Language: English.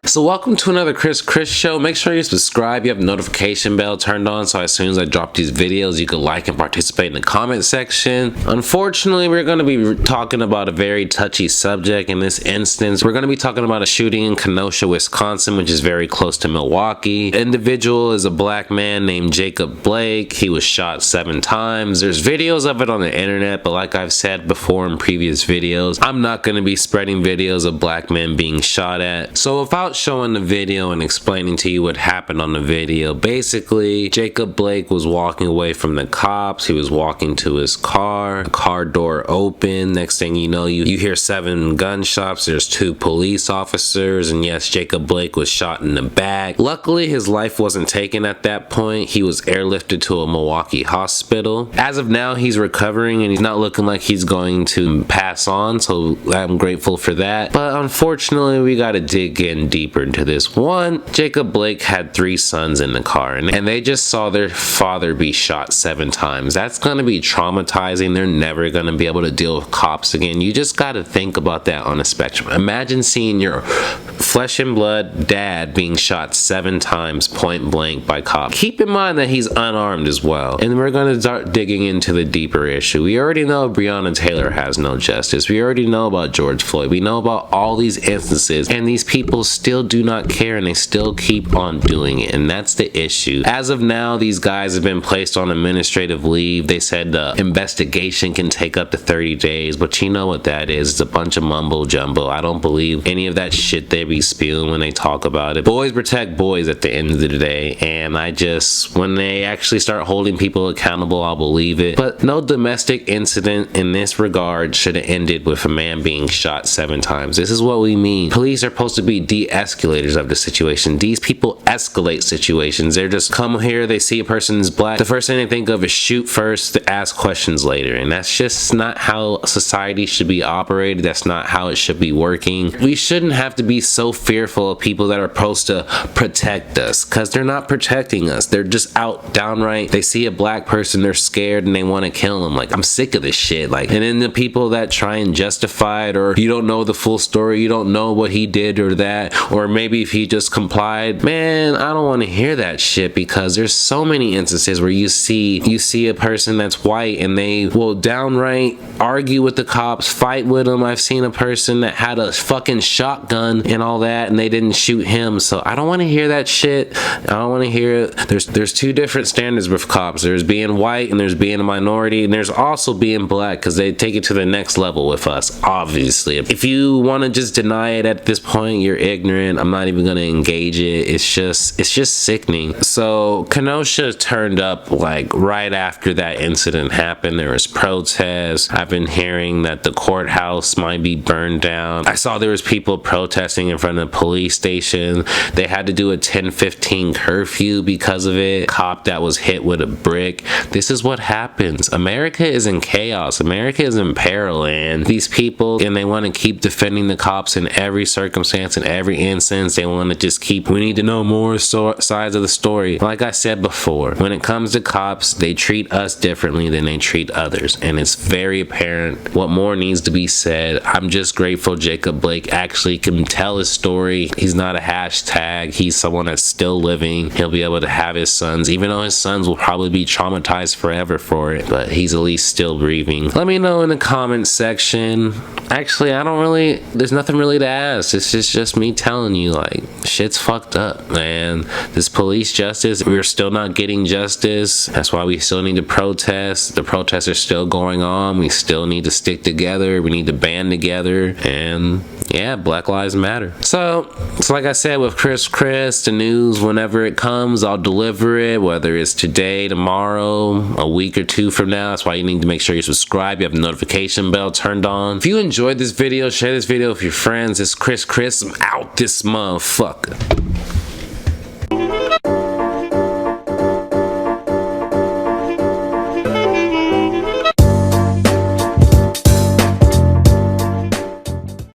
So welcome to another Chris show. Make sure you subscribe, you have the notification bell turned on, so as soon as I drop these videos, you can like and participate in the comment section. Unfortunately, we're going to be talking about a very touchy subject in this instance. We're going to be talking about a shooting in Kenosha, Wisconsin, which is very close to Milwaukee. The individual is a black man named Jacob Blake. He was shot 7 times. There's videos of it on the internet, but like I've said before in previous videos, I'm not going to be spreading videos of black men being shot at. So without showing the video and explaining to you what happened on the video, basically Jacob Blake was walking away from the cops. He was walking to his car door open. Next thing you know, you hear 7 gunshots. There's 2 police officers, and yes, Jacob Blake was shot in the back. Luckily, his life wasn't taken at that point. He was airlifted to a Milwaukee hospital. As of now, he's recovering and he's not looking like he's going to pass on, so I'm grateful for that. But unfortunately, we gotta dig in deeper into this. One, Jacob Blake had 3 sons in the car, and they just saw their father be shot 7 times. That's gonna be traumatizing. They're never gonna be able to deal with cops again. You just gotta think about that on a spectrum. Imagine seeing your flesh and blood dad being shot 7 times point blank by cops. Keep in mind that he's unarmed as well. And we're gonna start digging into the deeper issue. We already know Breonna Taylor has no justice. We already know about George Floyd. We know about all these instances, and these people still do not care, and they still keep on doing it, and that's the issue. As of now, these guys have been placed on administrative leave. They said the investigation can take up to 30 days, but you know what that is. It's a bunch of mumbo jumbo. I don't believe any of that shit they be spewing when they talk about it. Boys protect boys at the end of the day, and when they actually start holding people accountable, I'll believe it. But no domestic incident in this regard should have ended with a man being shot 7 times. This is what we mean. Police are supposed to be de-escalators of the situation. These people escalate situations. They're just come here, they see a person is black. The first thing they think of is shoot first, to ask questions later. And that's just not how society should be operated. That's not how it should be working. We shouldn't have to be so fearful of people that are supposed to protect us, because they're not protecting us. They're just out downright. They see a black person, they're scared, and they want to kill them. Like, I'm sick of this shit. Like, and then the people that try and justify it, or you don't know the full story, you don't know what he did or that, or maybe if he just complied, man, I don't want to hear that shit, because there's so many instances where you see a person that's white and they will downright argue with the cops, fight with them. I've seen a person that had a fucking shotgun and all that, and they didn't shoot him. So I don't want to hear that shit. I don't want to hear it. There's 2 different standards with cops. There's being white and there's being a minority, and there's also being black, because they take it to the next level with us, obviously. If you want to just deny it at this point, you're ignorant. I'm not even gonna engage it. It's just sickening. So Kenosha turned up like right after that incident happened. There was protests. I've been hearing that the courthouse might be burned down. I saw there was people protesting in front of the police station. They had to do a 10:15 curfew because of it. Cop that was hit with a brick. This is what happens. America is in chaos. America is in peril, and these people, and they want to keep defending the cops in every circumstance, in every instance. They want to just keep, we need to know more sides of the story. Like I said before, when it comes to cops, they treat us differently than they treat others, and it's very apparent. What more needs to be said? I'm just grateful Jacob Blake actually can tell his story. He's not a hashtag. He's someone that's still living. He'll be able to have his sons, even though his sons will probably be traumatized forever for it, but he's at least still breathing. Let me know in the comment section. Actually, there's nothing really to ask. It's just me telling you, like, shit's fucked up, man. This police justice, we're still not getting justice. That's why we still need to protest. The protests are still going on. We still need to stick together. We need to band together, and yeah, Black Lives Matter. So like I said with Chris, the news, whenever it comes, I'll deliver it, whether it's today, tomorrow, a week or 2 from now. That's why you need to make sure you subscribe. You have the notification bell turned on. If you enjoyed this video, share this video with your friends. It's Chris. I'm out this motherfucker.